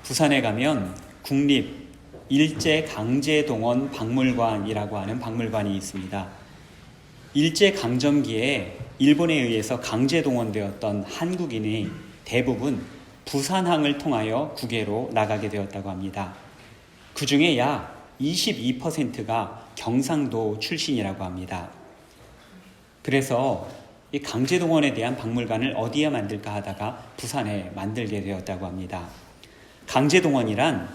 부산에 가면 국립 일제강제동원 박물관이라고 하는 박물관이 있습니다. 일제강점기에 일본에 의해서 강제동원되었던 한국인이 대부분 부산항을 통하여 국외로 나가게 되었다고 합니다. 그 중에 약 22%가 경상도 출신이라고 합니다. 그래서 이 강제동원에 대한 박물관을 어디에 만들까 하다가 부산에 만들게 되었다고 합니다. 강제동원이란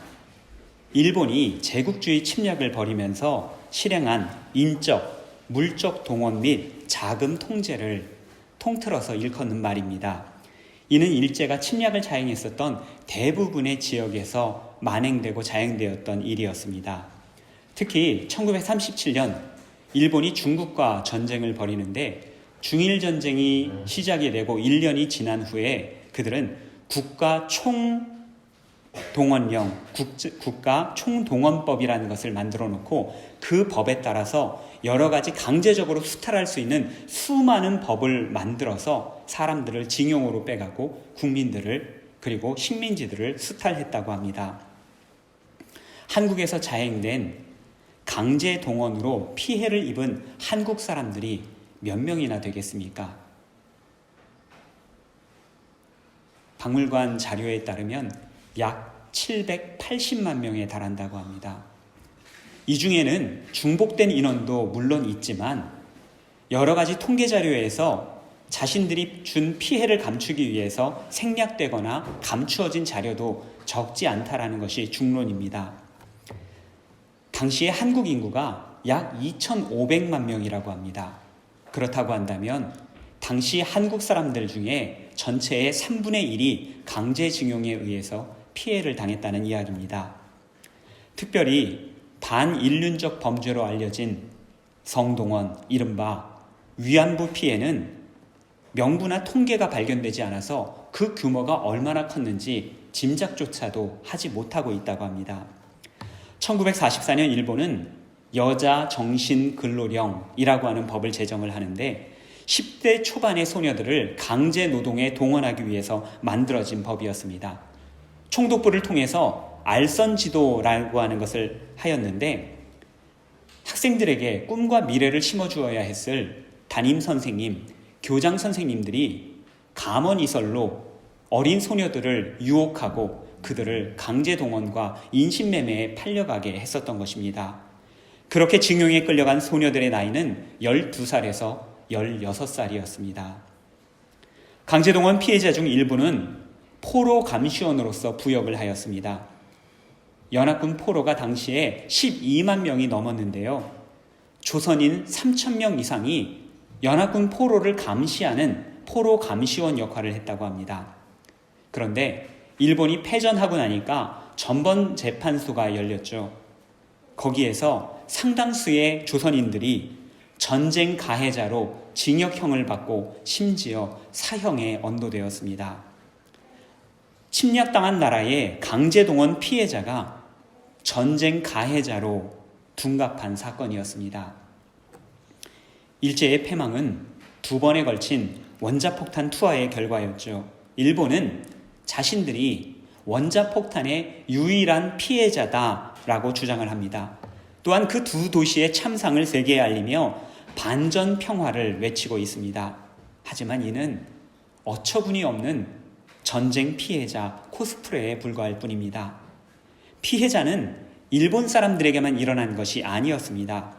일본이 제국주의 침략을 벌이면서 실행한 인적, 물적 동원 및 자금 통제를 통틀어서 일컫는 말입니다. 이는 일제가 침략을 자행했었던 대부분의 지역에서 만행되고 자행되었던 일이었습니다. 특히 1937년 일본이 중국과 전쟁을 벌이는데 중일전쟁이 시작이 되고 1년이 지난 후에 그들은 국가 총동원법이라는 것을 만들어 놓고 그 법에 따라서 여러 가지 강제적으로 수탈할 수 있는 수많은 법을 만들어서 사람들을 징용으로 빼가고 국민들을 그리고 식민지들을 수탈했다고 합니다. 한국에서 자행된 강제동원으로 피해를 입은 한국 사람들이 몇 명이나 되겠습니까? 박물관 자료에 따르면 약 780만 명에 달한다고 합니다. 이 중에는 중복된 인원도 물론 있지만 여러 가지 통계 자료에서 자신들이 준 피해를 감추기 위해서 생략되거나 감추어진 자료도 적지 않다라는 것이 중론입니다. 당시에 한국 인구가 약 2,500만 명이라고 합니다. 그렇다고 한다면 당시 한국 사람들 중에 전체의 3분의 1이 강제징용에 의해서 피해를 당했다는 이야기입니다. 특별히 반인륜적 범죄로 알려진 성동원, 이른바 위안부 피해는 명부나 통계가 발견되지 않아서 그 규모가 얼마나 컸는지 짐작조차도 하지 못하고 있다고 합니다. 1944년 일본은 여자 정신근로령이라고 하는 법을 제정을 하는데 10대 초반의 소녀들을 강제 노동에 동원하기 위해서 만들어진 법이었습니다. 총독부를 통해서 알선지도라고 하는 것을 하였는데 학생들에게 꿈과 미래를 심어주어야 했을 담임선생님, 교장선생님들이 감언이설로 어린 소녀들을 유혹하고 그들을 강제동원과 인신매매에 팔려가게 했었던 것입니다. 그렇게 징용에 끌려간 소녀들의 나이는 12살에서 16살이었습니다. 강제동원 피해자 중 일부는 포로 감시원으로서 부역을 하였습니다. 연합군 포로가 당시에 12만 명이 넘었는데요. 조선인 3,000명 이상이 연합군 포로를 감시하는 포로 감시원 역할을 했다고 합니다. 그런데 일본이 패전하고 나니까 전번 재판소가 열렸죠. 거기에서 상당수의 조선인들이 전쟁 가해자로 징역형을 받고 심지어 사형에 언도되었습니다. 침략당한 나라의 강제동원 피해자가 전쟁 가해자로 둔갑한 사건이었습니다. 일제의 패망은 2번에 걸친 원자폭탄 투하의 결과였죠. 일본은 자신들이 원자폭탄의 유일한 피해자다라고 주장을 합니다. 또한 그 두 도시의 참상을 세계에 알리며 반전 평화를 외치고 있습니다. 하지만 이는 어처구니 없는 전쟁 피해자 코스프레에 불과할 뿐입니다. 피해자는 일본 사람들에게만 일어난 것이 아니었습니다.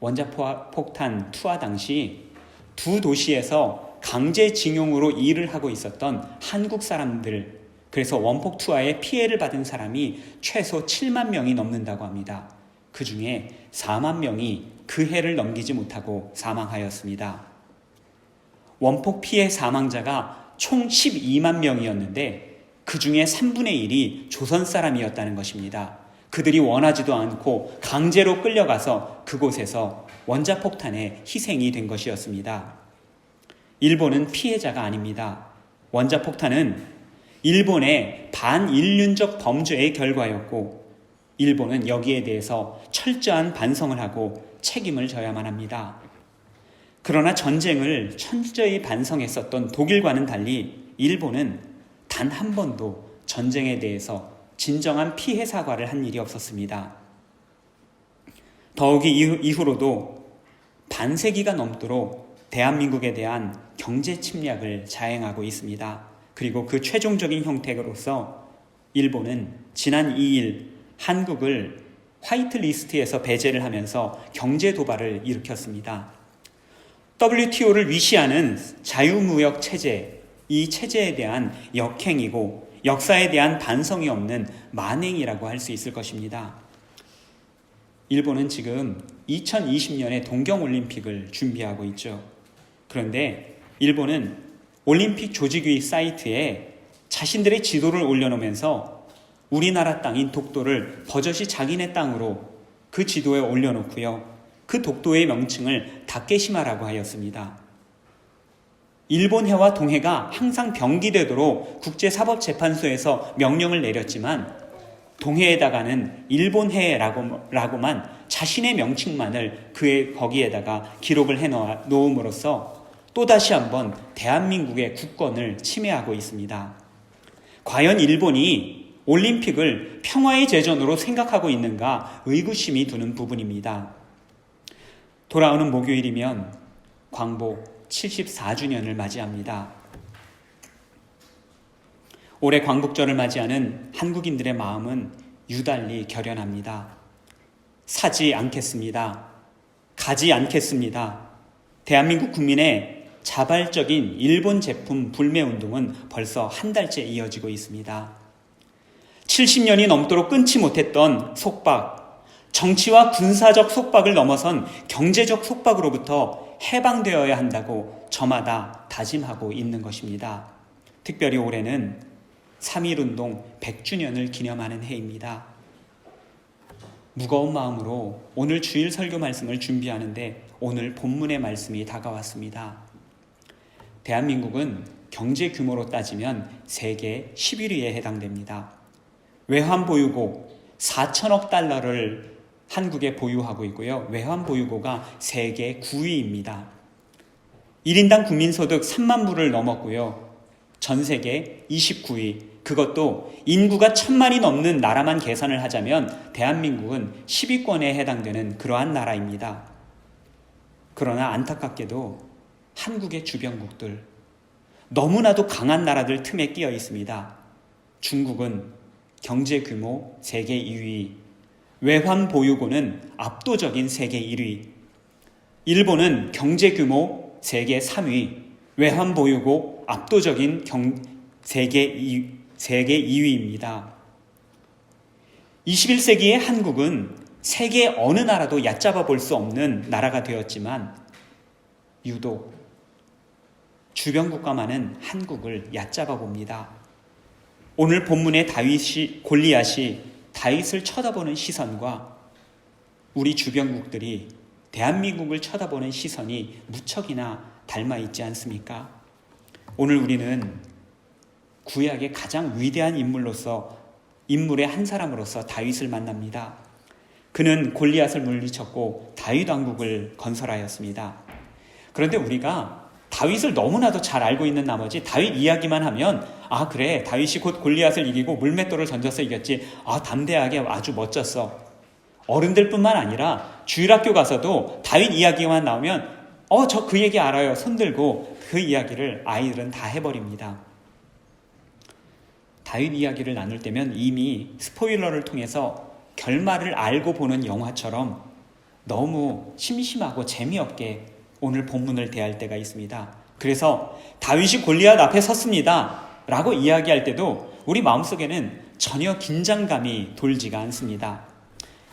원자폭탄 투하 당시 두 도시에서 강제징용으로 일을 하고 있었던 한국 사람들, 그래서 원폭 투하에 피해를 받은 사람이 최소 7만 명이 넘는다고 합니다. 그 중에 4만 명이 그 해를 넘기지 못하고 사망하였습니다. 원폭 피해 사망자가 총 12만 명이었는데 그 중에 3분의 1이 조선 사람이었다는 것입니다. 그들이 원하지도 않고 강제로 끌려가서 그곳에서 원자폭탄에 희생이 된 것이었습니다. 일본은 피해자가 아닙니다. 원자폭탄은 일본의 반인륜적 범죄의 결과였고 일본은 여기에 대해서 철저한 반성을 하고 책임을 져야만 합니다. 그러나 전쟁을 철저히 반성했었던 독일과는 달리 일본은 단 한 번도 전쟁에 대해서 진정한 피해 사과를 한 일이 없었습니다. 더욱이 이후로도 반세기가 넘도록 대한민국에 대한 경제 침략을 자행하고 있습니다. 그리고 그 최종적인 형태로서 일본은 지난 2일 한국을 화이트리스트에서 배제를 하면서 경제 도발을 일으켰습니다. WTO를 위시하는 자유무역 체제, 이 체제에 대한 역행이고 역사에 대한 반성이 없는 만행이라고 할 수 있을 것입니다. 일본은 지금 2020년에 동경올림픽을 준비하고 있죠. 그런데 일본은 올림픽 조직위 사이트에 자신들의 지도를 올려놓으면서 우리나라 땅인 독도를 버젓이 자기네 땅으로 그 지도에 올려놓고요. 그 독도의 명칭을 다케시마라고 하였습니다. 일본해와 동해가 항상 병기되도록 국제사법재판소에서 명령을 내렸지만 동해에다가는 일본해라고만 자신의 명칭만을 거기에다가 기록을 해놓음으로써 또다시 한번 대한민국의 국권을 침해하고 있습니다. 과연 일본이 올림픽을 평화의 제전으로 생각하고 있는가 의구심이 드는 부분입니다. 돌아오는 목요일이면 광복 74주년을 맞이합니다. 올해 광복절을 맞이하는 한국인들의 마음은 유달리 결연합니다. 사지 않겠습니다. 가지 않겠습니다. 대한민국 국민의 자발적인 일본 제품 불매운동은 벌써 한 달째 이어지고 있습니다. 70년이 넘도록 끊지 못했던 속박, 정치와 군사적 속박을 넘어선 경제적 속박으로부터 해방되어야 한다고 저마다 다짐하고 있는 것입니다. 특별히 올해는 3.1운동 100주년을 기념하는 해입니다. 무거운 마음으로 오늘 주일 설교 말씀을 준비하는데 오늘 본문의 말씀이 다가왔습니다. 대한민국은 경제 규모로 따지면 세계 11위에 해당됩니다. 외환보유고 4천억 달러를 한국에 보유하고 있고요. 외환보유고가 세계 9위입니다. 1인당 국민소득 3만 불을 넘었고요. 전 세계 29위, 그것도 인구가 1,000만이 넘는 나라만 계산을 하자면 대한민국은 10위권에 해당되는 그러한 나라입니다. 그러나 안타깝게도 한국의 주변국들, 너무나도 강한 나라들 틈에 끼어 있습니다. 중국은 경제 규모 세계 2위, 외환 보유고는 압도적인 세계 1위, 일본은 경제 규모 세계 3위, 외환 보유고 압도적인 세계 2위입니다. 21세기의 한국은 세계 어느 나라도 얕잡아 볼 수 없는 나라가 되었지만 유독 주변 국가만은 한국을 얕잡아 봅니다. 오늘 본문의 골리앗이 다윗을 쳐다보는 시선과 우리 주변국들이 대한민국을 쳐다보는 시선이 무척이나 닮아 있지 않습니까? 오늘 우리는 구약의 가장 위대한 인물의 한 사람으로서 다윗을 만납니다. 그는 골리앗을 물리쳤고 다윗 왕국을 건설하였습니다. 그런데 우리가 다윗을 너무나도 잘 알고 있는 나머지 다윗 이야기만 하면 그래, 다윗이 곧 골리앗을 이기고 물맷돌을 던져서 이겼지, 담대하게 아주 멋졌어. 어른들뿐만 아니라 주일학교 가서도 다윗 이야기만 나오면 저 그 얘기 알아요. 손들고 그 이야기를 아이들은 다 해버립니다. 다윗 이야기를 나눌 때면 이미 스포일러를 통해서 결말을 알고 보는 영화처럼 너무 심심하고 재미없게 오늘 본문을 대할 때가 있습니다. 그래서 다윗이 골리앗 앞에 섰습니다 라고 이야기할 때도 우리 마음속에는 전혀 긴장감이 돌지가 않습니다.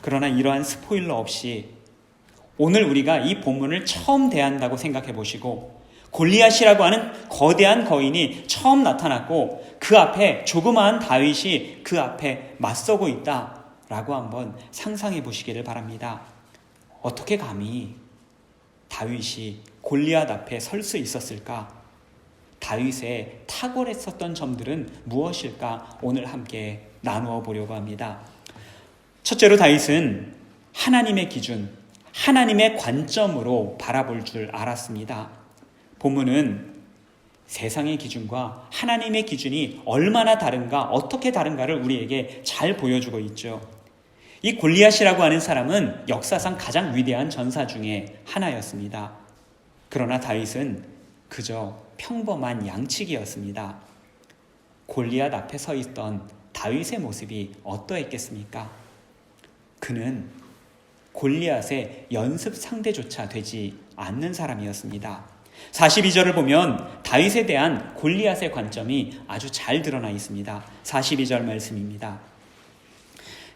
그러나 이러한 스포일러 없이 오늘 우리가 이 본문을 처음 대한다고 생각해 보시고 골리앗이라고 하는 거대한 거인이 처음 나타났고 그 앞에 조그마한 다윗이 그 앞에 맞서고 있다라고 한번 상상해 보시기를 바랍니다. 어떻게 감히 다윗이 골리앗 앞에 설 수 있었을까? 다윗의 탁월했었던 점들은 무엇일까? 오늘 함께 나누어 보려고 합니다. 첫째로 다윗은 하나님의 기준, 하나님의 관점으로 바라볼 줄 알았습니다. 본문은 세상의 기준과 하나님의 기준이 얼마나 다른가, 어떻게 다른가를 우리에게 잘 보여주고 있죠. 이 골리앗이라고 하는 사람은 역사상 가장 위대한 전사 중에 하나였습니다. 그러나 다윗은 그저 평범한 양치기였습니다. 골리앗 앞에 서 있던 다윗의 모습이 어떠했겠습니까? 그는 골리앗의 연습 상대조차 되지 않는 사람이었습니다. 42절을 보면 다윗에 대한 골리앗의 관점이 아주 잘 드러나 있습니다. 42절 말씀입니다.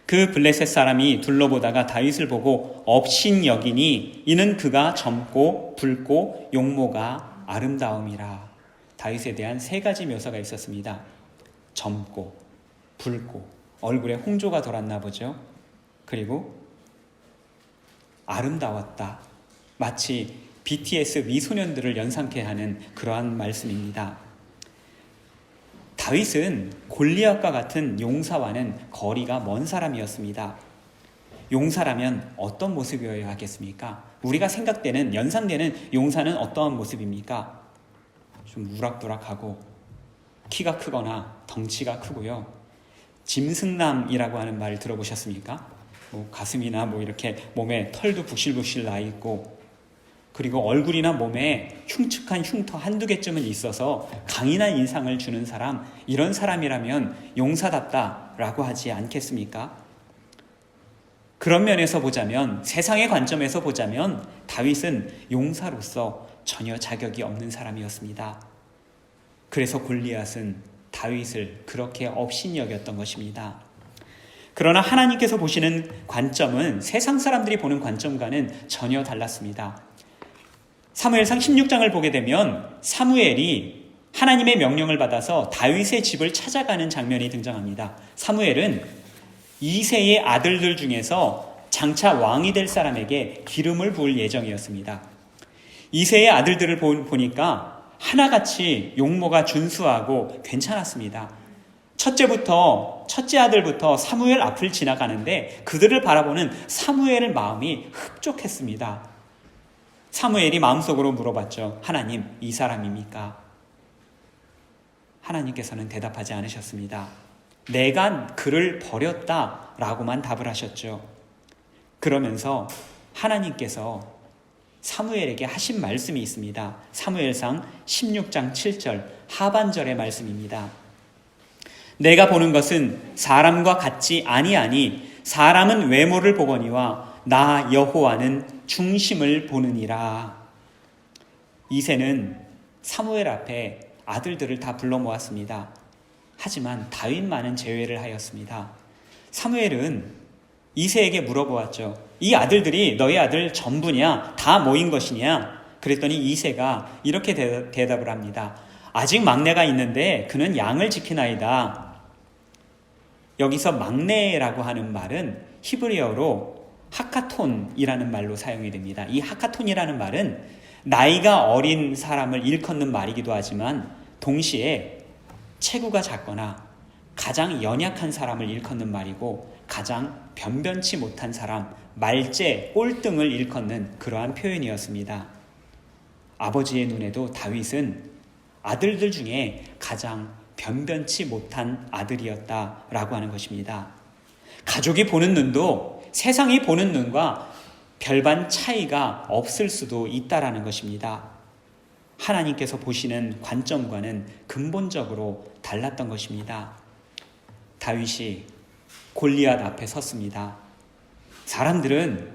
그 블레셋 사람이 둘러보다가 다윗을 보고 업신여기니 이는 그가 젊고 붉고 용모가 아름다움이라. 다윗에 대한 세 가지 묘사가 있었습니다. 젊고 붉고 얼굴에 홍조가 돌았나 보죠. 그리고 아름다웠다. 마치 BTS 미소년들을 연상케 하는 그러한 말씀입니다. 다윗은 골리앗과 같은 용사와는 거리가 먼 사람이었습니다. 용사라면 어떤 모습이어야 하겠습니까? 우리가 생각되는, 연상되는 용사는 어떠한 모습입니까? 좀 우락부락하고 키가 크거나 덩치가 크고요. 짐승남이라고 하는 말을 들어보셨습니까? 가슴이나 이렇게 몸에 털도 북실북실 나 있고, 그리고 얼굴이나 몸에 흉측한 흉터 한두 개쯤은 있어서 강인한 인상을 주는 사람, 이런 사람이라면 용사답다라고 하지 않겠습니까? 그런 면에서 보자면, 세상의 관점에서 보자면 다윗은 용사로서 전혀 자격이 없는 사람이었습니다. 그래서 골리앗은 다윗을 그렇게 업신여겼던 것입니다. 그러나 하나님께서 보시는 관점은 세상 사람들이 보는 관점과는 전혀 달랐습니다. 사무엘상 16장을 보게 되면 사무엘이 하나님의 명령을 받아서 다윗의 집을 찾아가는 장면이 등장합니다. 사무엘은 이새의 아들들 중에서 장차 왕이 될 사람에게 기름을 부을 예정이었습니다. 이새의 아들들을 보니까 하나같이 용모가 준수하고 괜찮았습니다. 첫째 아들부터 사무엘 앞을 지나가는데 그들을 바라보는 사무엘의 마음이 흡족했습니다. 사무엘이 마음속으로 물어봤죠. 하나님, 이 사람입니까? 하나님께서는 대답하지 않으셨습니다. 내가 그를 버렸다라고만 답을 하셨죠. 그러면서 하나님께서 사무엘에게 하신 말씀이 있습니다. 사무엘상 16장 7절 하반절의 말씀입니다. 내가 보는 것은 사람과 같지 아니하니 사람은 외모를 보거니와 나 여호와는 중심을 보느니라. 이새는 사무엘 앞에 아들들을 다 불러 모았습니다. 하지만 다윗만은 제외를 하였습니다. 사무엘은 이새에게 물어보았죠. 이 아들들이 너희 아들 전부냐? 다 모인 것이냐? 그랬더니 이새가 이렇게 대답을 합니다. 아직 막내가 있는데 그는 양을 지키나이다. 여기서 막내라고 하는 말은 히브리어로 하카톤이라는 말로 사용이 됩니다. 이 하카톤이라는 말은 나이가 어린 사람을 일컫는 말이기도 하지만 동시에 체구가 작거나 가장 연약한 사람을 일컫는 말이고 가장 변변치 못한 사람, 말제, 꼴등을 일컫는 그러한 표현이었습니다. 아버지의 눈에도 다윗은 아들들 중에 가장 변변치 못한 아들이었다라고 하는 것입니다. 가족이 보는 눈도 세상이 보는 눈과 별반 차이가 없을 수도 있다라는 것입니다. 하나님께서 보시는 관점과는 근본적으로 달랐던 것입니다. 다윗이 골리앗 앞에 섰습니다. 사람들은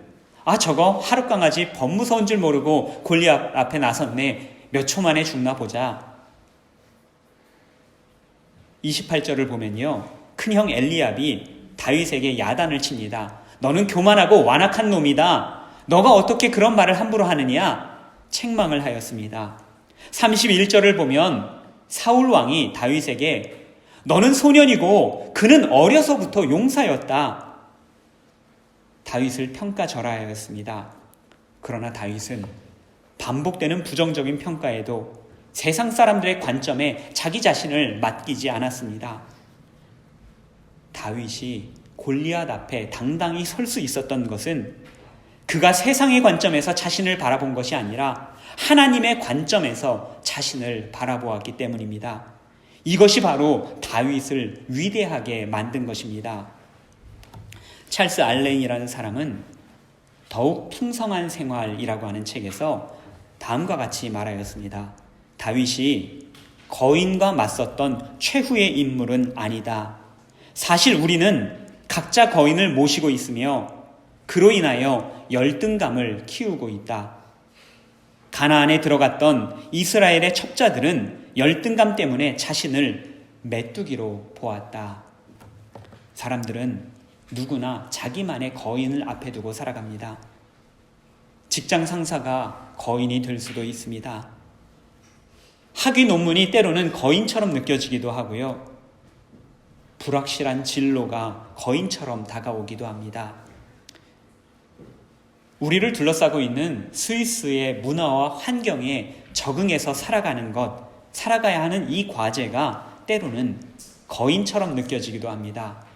저거 하룻강아지 범무서운 줄 모르고 골리앗 앞에 나섰네. 몇 초 만에 죽나 보자. 28절을 보면요. 큰형 엘리압이 다윗에게 야단을 칩니다. 너는 교만하고 완악한 놈이다. 너가 어떻게 그런 말을 함부로 하느냐? 책망을 하였습니다. 31절을 보면 사울 왕이 다윗에게 너는 소년이고 그는 어려서부터 용사였다. 다윗을 평가절하하였습니다. 그러나 다윗은 반복되는 부정적인 평가에도 세상 사람들의 관점에 자기 자신을 맡기지 않았습니다. 다윗이 골리앗 앞에 당당히 설 수 있었던 것은 그가 세상의 관점에서 자신을 바라본 것이 아니라 하나님의 관점에서 자신을 바라보았기 때문입니다. 이것이 바로 다윗을 위대하게 만든 것입니다. 찰스 알렌이라는 사람은 더욱 풍성한 생활이라고 하는 책에서 다음과 같이 말하였습니다. 다윗이 거인과 맞섰던 최후의 인물은 아니다. 사실 우리는 각자 거인을 모시고 있으며 그로 인하여 열등감을 키우고 있다. 가나안에 들어갔던 이스라엘의 첩자들은 열등감 때문에 자신을 메뚜기로 보았다. 사람들은 누구나 자기만의 거인을 앞에 두고 살아갑니다. 직장 상사가 거인이 될 수도 있습니다. 학위 논문이 때로는 거인처럼 느껴지기도 하고요. 불확실한 진로가 거인처럼 다가오기도 합니다. 우리를 둘러싸고 있는 스위스의 문화와 환경에 적응해서 살아가는 것, 살아가야 하는 이 과제가 때로는 거인처럼 느껴지기도 합니다.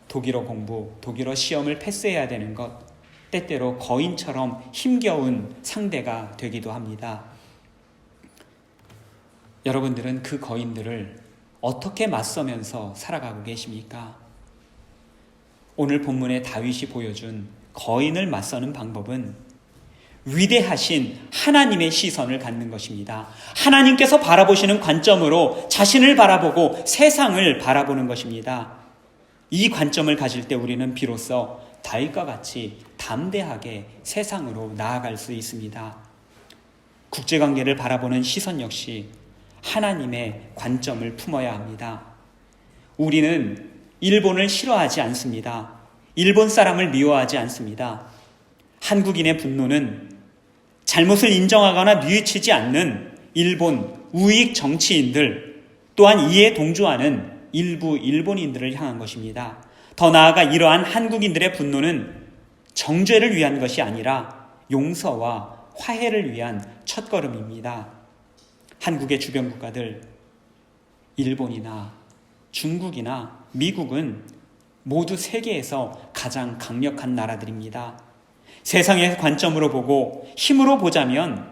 독일어 공부, 독일어 시험을 패스해야 되는 것, 때때로 거인처럼 힘겨운 상대가 되기도 합니다. 여러분들은 그 거인들을 어떻게 맞서면서 살아가고 계십니까? 오늘 본문의 다윗이 보여준 거인을 맞서는 방법은 위대하신 하나님의 시선을 갖는 것입니다. 하나님께서 바라보시는 관점으로 자신을 바라보고 세상을 바라보는 것입니다. 이 관점을 가질 때 우리는 비로소 다윗과 같이 담대하게 세상으로 나아갈 수 있습니다. 국제관계를 바라보는 시선 역시 하나님의 관점을 품어야 합니다. 우리는 일본을 싫어하지 않습니다. 일본 사람을 미워하지 않습니다. 한국인의 분노는 잘못을 인정하거나 뉘우치지 않는 일본 우익 정치인들 또한 이에 동조하는 일부 일본인들을 향한 것입니다. 더 나아가 이러한 한국인들의 분노는 정죄를 위한 것이 아니라 용서와 화해를 위한 첫걸음입니다. 한국의 주변 국가들, 일본이나 중국이나 미국은 모두 세계에서 가장 강력한 나라들입니다. 세상의 관점으로 보고 힘으로 보자면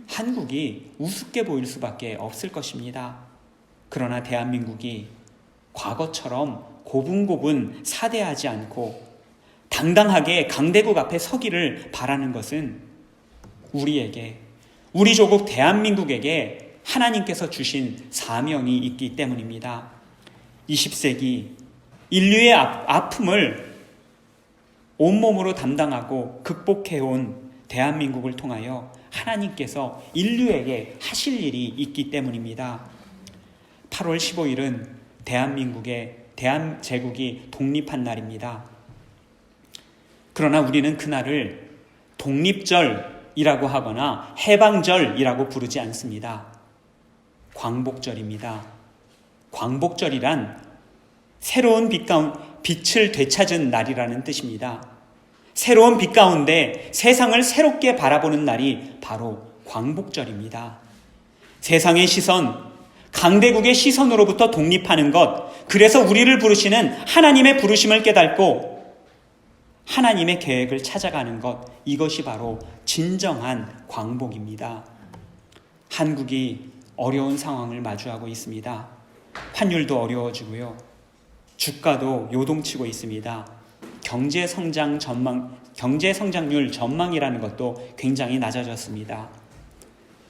한국이 우습게 보일 수밖에 없을 것입니다. 그러나 대한민국이 과거처럼 고분고분 사대하지 않고 당당하게 강대국 앞에 서기를 바라는 것은 우리에게, 우리 조국 대한민국에게 하나님께서 주신 사명이 있기 때문입니다. 20세기 인류의 아픔을 온몸으로 담당하고 극복해온 대한민국을 통하여 하나님께서 인류에게 하실 일이 있기 때문입니다. 8월 15일은 대한제국이 독립한 날입니다. 그러나 우리는 그날을 독립절이라고 하거나 해방절이라고 부르지 않습니다. 광복절입니다. 광복절이란 새로운 빛을 되찾은 날이라는 뜻입니다. 새로운 빛 가운데 세상을 새롭게 바라보는 날이 바로 광복절입니다. 세상의 시선, 강대국의 시선으로부터 독립하는 것, 그래서 우리를 부르시는 하나님의 부르심을 깨닫고 하나님의 계획을 찾아가는 것, 이것이 바로 진정한 광복입니다. 한국이 어려운 상황을 마주하고 있습니다. 환율도 어려워지고요. 주가도 요동치고 있습니다. 경제 성장률 전망이라는 것도 굉장히 낮아졌습니다.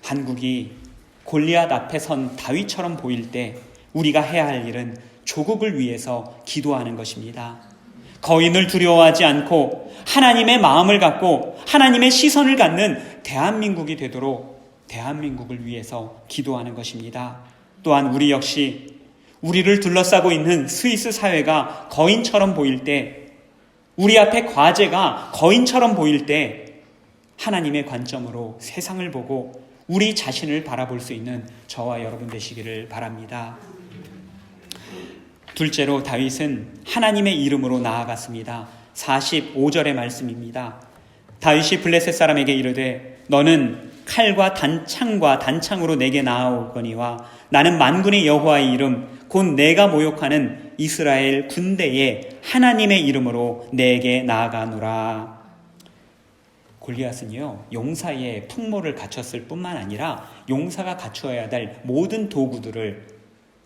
한국이 골리앗 앞에 선 다윗처럼 보일 때 우리가 해야 할 일은 조국을 위해서 기도하는 것입니다. 거인을 두려워하지 않고 하나님의 마음을 갖고 하나님의 시선을 갖는 대한민국이 되도록 대한민국을 위해서 기도하는 것입니다. 또한 우리 역시 우리를 둘러싸고 있는 스위스 사회가 거인처럼 보일 때, 우리 앞에 과제가 거인처럼 보일 때 하나님의 관점으로 세상을 보고 우리 자신을 바라볼 수 있는 저와 여러분 되시기를 바랍니다. 둘째로 다윗은 하나님의 이름으로 나아갔습니다. 45절의 말씀입니다. 다윗이 블레셋 사람에게 이르되 너는 칼과 단창으로 내게 나아오거니와 나는 만군의 여호와의 이름 곧 내가 모욕하는 이스라엘 군대의 하나님의 이름으로 내게 나아가노라. 골리앗은요, 용사의 풍모를 갖췄을 뿐만 아니라 용사가 갖추어야 될 모든 도구들을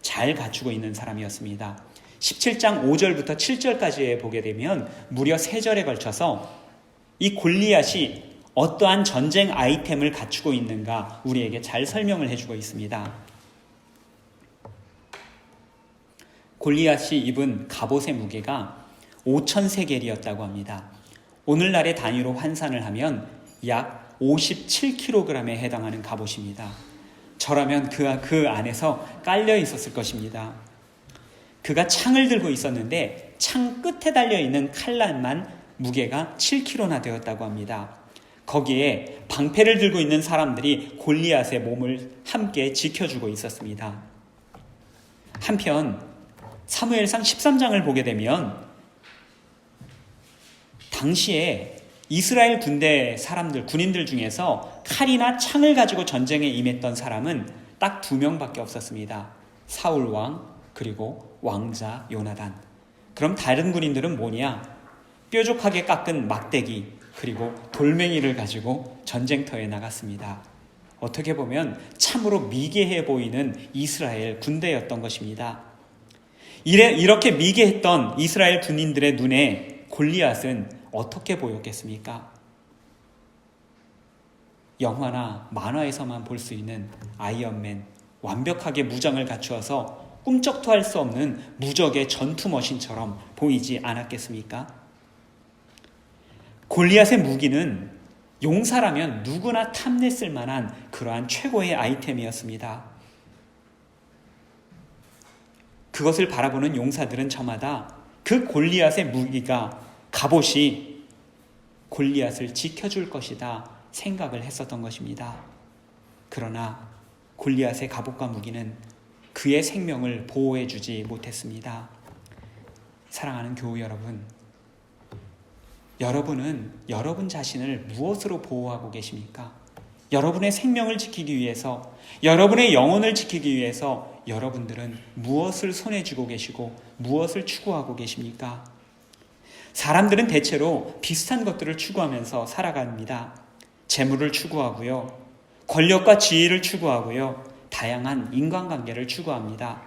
잘 갖추고 있는 사람이었습니다. 17장 5절부터 7절까지에 보게 되면 무려 3절에 걸쳐서 이 골리앗이 어떠한 전쟁 아이템을 갖추고 있는가 우리에게 잘 설명을 해주고 있습니다. 골리앗이 입은 갑옷의 무게가 5,000세겔이었다고 합니다. 오늘날의 단위로 환산을 하면 약 57kg에 해당하는 갑옷입니다. 저라면 그 안에서 깔려 있었을 것입니다. 그가 창을 들고 있었는데 창 끝에 달려있는 칼날만 무게가 7kg나 되었다고 합니다. 거기에 방패를 들고 있는 사람들이 골리앗의 몸을 함께 지켜주고 있었습니다. 한편 사무엘상 13장을 보게 되면 당시에 이스라엘 군인들 중에서 칼이나 창을 가지고 전쟁에 임했던 사람은 딱 2명밖에 없었습니다. 사울 왕 그리고 왕자 요나단. 그럼 다른 군인들은 뭐냐? 뾰족하게 깎은 막대기 그리고 돌멩이를 가지고 전쟁터에 나갔습니다. 어떻게 보면 참으로 미개해 보이는 이스라엘 군대였던 것입니다. 이렇게 미개했던 이스라엘 군인들의 눈에 골리앗은 어떻게 보였겠습니까? 영화나 만화에서만 볼 수 있는 아이언맨, 완벽하게 무장을 갖추어서 꿈쩍도 할 수 없는 무적의 전투 머신처럼 보이지 않았겠습니까? 골리앗의 무기는 용사라면 누구나 탐냈을 만한 그러한 최고의 아이템이었습니다. 그것을 바라보는 용사들은 저마다 그 골리앗의 무기가, 갑옷이 골리앗을 지켜줄 것이다 생각을 했었던 것입니다. 그러나 골리앗의 갑옷과 무기는 그의 생명을 보호해주지 못했습니다. 사랑하는 교우 여러분, 여러분은 여러분 자신을 무엇으로 보호하고 계십니까? 여러분의 생명을 지키기 위해서, 여러분의 영혼을 지키기 위해서 여러분들은 무엇을 손에 쥐고 계시고 무엇을 추구하고 계십니까? 사람들은 대체로 비슷한 것들을 추구하면서 살아갑니다. 재물을 추구하고요, 권력과 지위를 추구하고요, 다양한 인간관계를 추구합니다.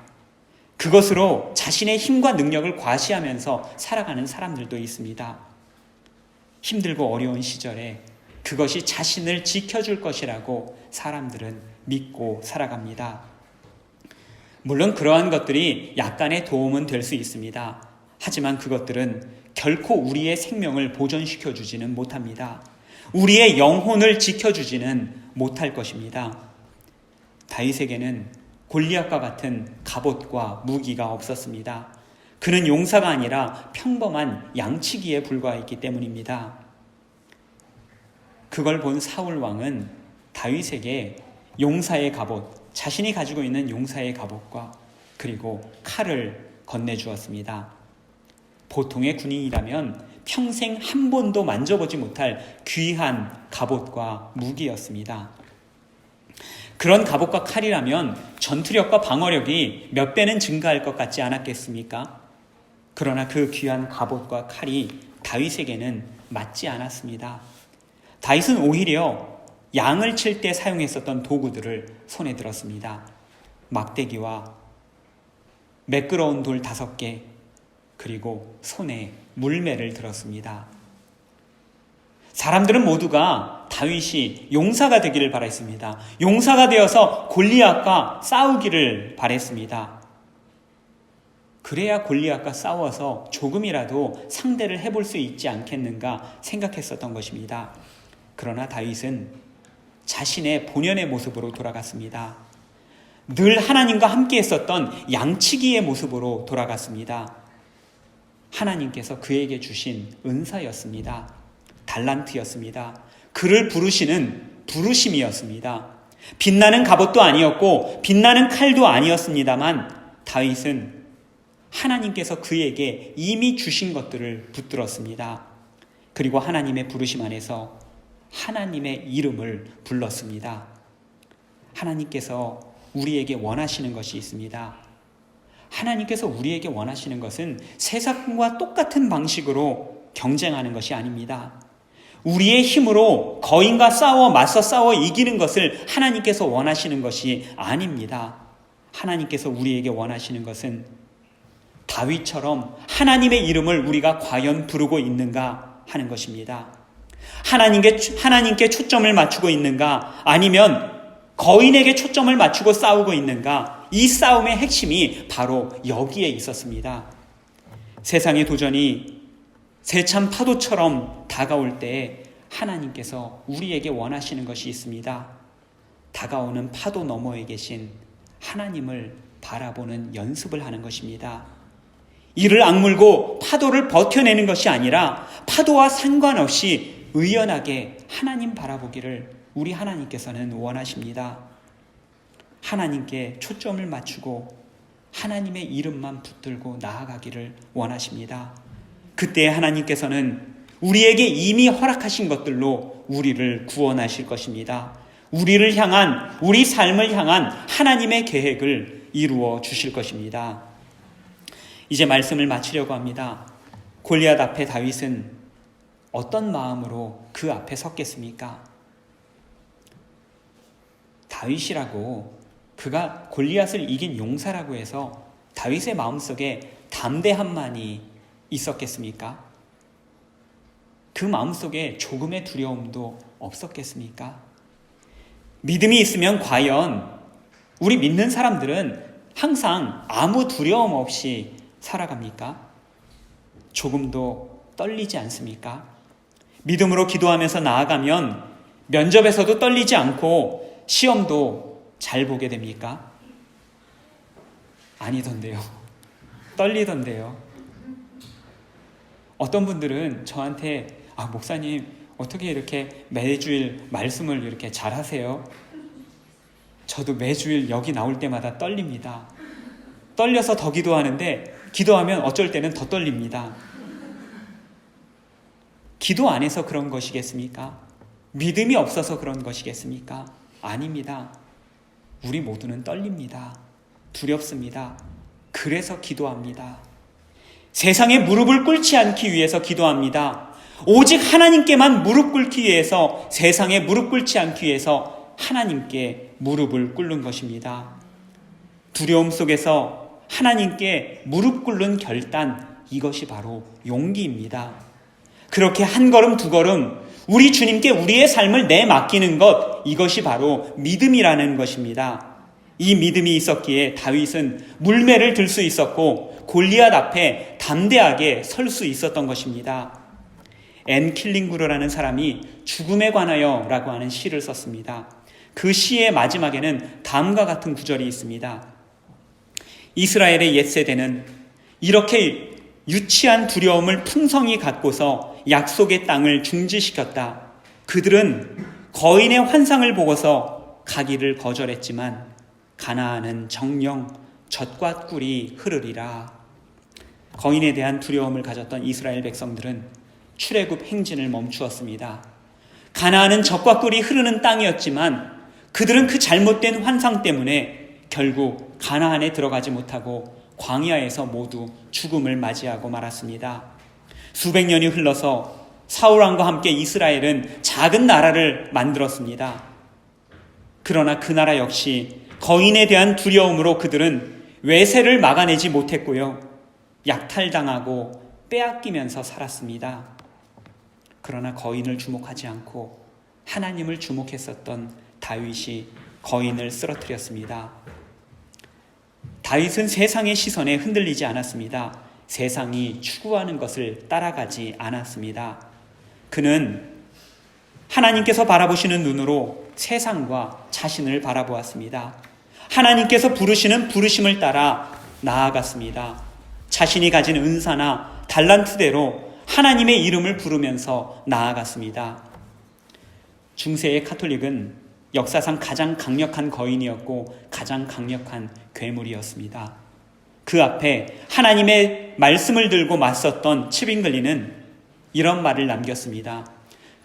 그것으로 자신의 힘과 능력을 과시하면서 살아가는 사람들도 있습니다. 힘들고 어려운 시절에 그것이 자신을 지켜줄 것이라고 사람들은 믿고 살아갑니다. 물론 그러한 것들이 약간의 도움은 될 수 있습니다. 하지만 그것들은 결코 우리의 생명을 보존시켜 주지는 못합니다. 우리의 영혼을 지켜주지는 못할 것입니다. 다윗에게는 골리앗과 같은 갑옷과 무기가 없었습니다. 그는 용사가 아니라 평범한 양치기에 불과했기 때문입니다. 그걸 본 사울 왕은 다윗에게 용사의 갑옷, 자신이 가지고 있는 용사의 갑옷과 그리고 칼을 건네주었습니다. 보통의 군인이라면 평생 한 번도 만져보지 못할 귀한 갑옷과 무기였습니다. 그런 갑옷과 칼이라면 전투력과 방어력이 몇 배는 증가할 것 같지 않았겠습니까? 그러나 그 귀한 갑옷과 칼이 다윗에게는 맞지 않았습니다. 다윗은 오히려 양을 칠 때 사용했었던 도구들을 손에 들었습니다. 막대기와 매끄러운 돌 5개, 그리고 손에 물매를 들었습니다. 사람들은 모두가 다윗이 용사가 되기를 바랬습니다. 용사가 되어서 골리앗과 싸우기를 바랬습니다. 그래야 골리앗과 싸워서 조금이라도 상대를 해볼 수 있지 않겠는가 생각했었던 것입니다. 그러나 다윗은 자신의 본연의 모습으로 돌아갔습니다. 늘 하나님과 함께 했었던 양치기의 모습으로 돌아갔습니다. 하나님께서 그에게 주신 은사였습니다. 달란트였습니다. 그를 부르시는 부르심이었습니다. 빛나는 갑옷도 아니었고 빛나는 칼도 아니었습니다만 다윗은 하나님께서 그에게 이미 주신 것들을 붙들었습니다. 그리고 하나님의 부르심 안에서 하나님의 이름을 불렀습니다. 하나님께서 우리에게 원하시는 것이 있습니다. 하나님께서 우리에게 원하시는 것은 세상과 똑같은 방식으로 경쟁하는 것이 아닙니다. 우리의 힘으로 거인과 맞서 싸워 이기는 것을 하나님께서 원하시는 것이 아닙니다. 하나님께서 우리에게 원하시는 것은 다윗처럼 하나님의 이름을 우리가 과연 부르고 있는가 하는 것입니다. 하나님께 초점을 맞추고 있는가, 아니면 거인에게 초점을 맞추고 싸우고 있는가, 이 싸움의 핵심이 바로 여기에 있었습니다. 세상의 도전이 세찬 파도처럼 다가올 때 하나님께서 우리에게 원하시는 것이 있습니다. 다가오는 파도 너머에 계신 하나님을 바라보는 연습을 하는 것입니다. 이를 악물고 파도를 버텨내는 것이 아니라 파도와 상관없이 의연하게 하나님 바라보기를 우리 하나님께서는 원하십니다. 하나님께 초점을 맞추고 하나님의 이름만 붙들고 나아가기를 원하십니다. 그때 하나님께서는 우리에게 이미 허락하신 것들로 우리를 구원하실 것입니다. 우리를 향한, 우리 삶을 향한 하나님의 계획을 이루어 주실 것입니다. 이제 말씀을 마치려고 합니다. 골리앗 앞에 다윗은 어떤 마음으로 그 앞에 섰겠습니까? 다윗이라고, 그가 골리앗을 이긴 용사라고 해서 다윗의 마음속에 담대함만이 있었겠습니까? 그 마음속에 조금의 두려움도 없었겠습니까? 믿음이 있으면 과연 우리 믿는 사람들은 항상 아무 두려움 없이 살아갑니까? 조금도 떨리지 않습니까? 믿음으로 기도하면서 나아가면 면접에서도 떨리지 않고 시험도 잘 보게 됩니까? 아니던데요. 떨리던데요. 어떤 분들은 저한테 목사님 어떻게 이렇게 매주일 말씀을 이렇게 잘 하세요? 저도 매주일 여기 나올 때마다 떨립니다. 떨려서 더 기도하는데 기도하면 어쩔 때는 더 떨립니다. 기도 안 해서 그런 것이겠습니까? 믿음이 없어서 그런 것이겠습니까? 아닙니다. 우리 모두는 떨립니다. 두렵습니다. 그래서 기도합니다. 세상에 무릎을 꿇지 않기 위해서 기도합니다. 오직 하나님께만 무릎 꿇기 위해서, 세상에 무릎 꿇지 않기 위해서 하나님께 무릎을 꿇는 것입니다. 두려움 속에서 하나님께 무릎 꿇는 결단, 이것이 바로 용기입니다. 그렇게 한 걸음 두 걸음 우리 주님께 우리의 삶을 내맡기는 것, 이것이 바로 믿음이라는 것입니다. 이 믿음이 있었기에 다윗은 물매를 들 수 있었고 골리앗 앞에 담대하게 설 수 있었던 것입니다. 앤 킬링구르라는 사람이 죽음에 관하여 라고 하는 시를 썼습니다. 그 시의 마지막에는 다음과 같은 구절이 있습니다. 이스라엘의 옛세대는 이렇게 유치한 두려움을 풍성히 갖고서 약속의 땅을 중지시켰다. 그들은 거인의 환상을 보고서 가기를 거절했지만 가나안은 정령 젖과 꿀이 흐르리라. 거인에 대한 두려움을 가졌던 이스라엘 백성들은 출애굽 행진을 멈추었습니다. 가나안은 젖과 꿀이 흐르는 땅이었지만 그들은 그 잘못된 환상 때문에 결국 가나안에 들어가지 못하고 광야에서 모두 죽음을 맞이하고 말았습니다. 수백 년이 흘러서 사울왕과 함께 이스라엘은 작은 나라를 만들었습니다. 그러나 그 나라 역시 거인에 대한 두려움으로 그들은 외세를 막아내지 못했고요. 약탈당하고 빼앗기면서 살았습니다. 그러나 거인을 주목하지 않고 하나님을 주목했었던 다윗이 거인을 쓰러뜨렸습니다. 다윗은 세상의 시선에 흔들리지 않았습니다. 세상이 추구하는 것을 따라가지 않았습니다. 그는 하나님께서 바라보시는 눈으로 세상과 자신을 바라보았습니다. 하나님께서 부르시는 부르심을 따라 나아갔습니다. 자신이 가진 은사나 달란트대로 하나님의 이름을 부르면서 나아갔습니다. 중세의 카톨릭은 역사상 가장 강력한 거인이었고 가장 강력한 괴물이었습니다. 그 앞에 하나님의 말씀을 들고 맞섰던 츠빙글리는 이런 말을 남겼습니다.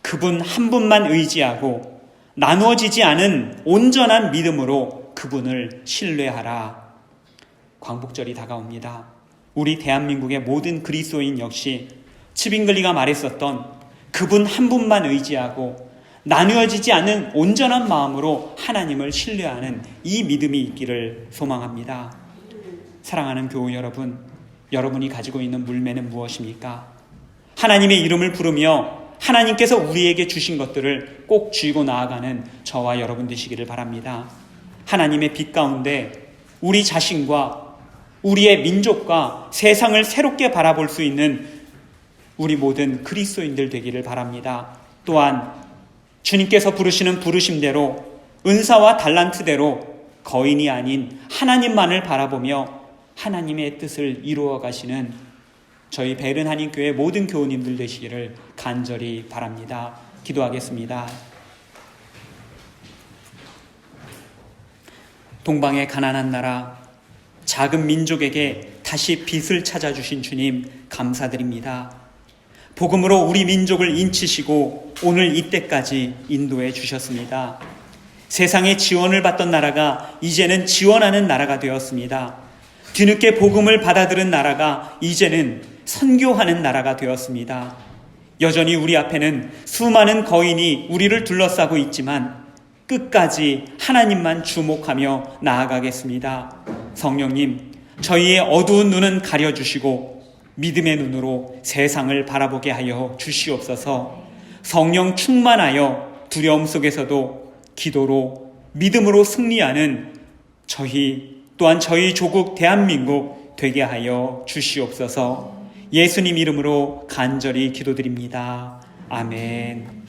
그분 한 분만 의지하고 나누어지지 않은 온전한 믿음으로 그분을 신뢰하라. 광복절이 다가옵니다. 우리 대한민국의 모든 그리스도인 역시 츠빙글리가 말했었던 그분 한 분만 의지하고 나누어지지 않는 온전한 마음으로 하나님을 신뢰하는 이 믿음이 있기를 소망합니다. 사랑하는 교우 여러분, 여러분이 가지고 있는 물매는 무엇입니까? 하나님의 이름을 부르며 하나님께서 우리에게 주신 것들을 꼭 쥐고 나아가는 저와 여러분 되시기를 바랍니다. 하나님의 빛 가운데 우리 자신과 우리의 민족과 세상을 새롭게 바라볼 수 있는 우리 모든 그리스도인들 되기를 바랍니다. 또한 주님께서 부르시는 부르심대로 은사와 달란트대로 거인이 아닌 하나님만을 바라보며 하나님의 뜻을 이루어 가시는 저희 베른하님교회 모든 교우님들 되시기를 간절히 바랍니다. 기도하겠습니다. 동방의 가난한 나라, 작은 민족에게 다시 빛을 찾아주신 주님 감사드립니다. 복음으로 우리 민족을 인치시고 오늘 이때까지 인도해 주셨습니다. 세상의 지원을 받던 나라가 이제는 지원하는 나라가 되었습니다. 뒤늦게 복음을 받아들은 나라가 이제는 선교하는 나라가 되었습니다. 여전히 우리 앞에는 수많은 거인이 우리를 둘러싸고 있지만 끝까지 하나님만 주목하며 나아가겠습니다. 성령님, 저희의 어두운 눈은 가려주시고 믿음의 눈으로 세상을 바라보게 하여 주시옵소서. 성령 충만하여 두려움 속에서도 기도로 믿음으로 승리하는 저희 또한 저희 조국 대한민국 되게 하여 주시옵소서. 예수님 이름으로 간절히 기도드립니다. 아멘.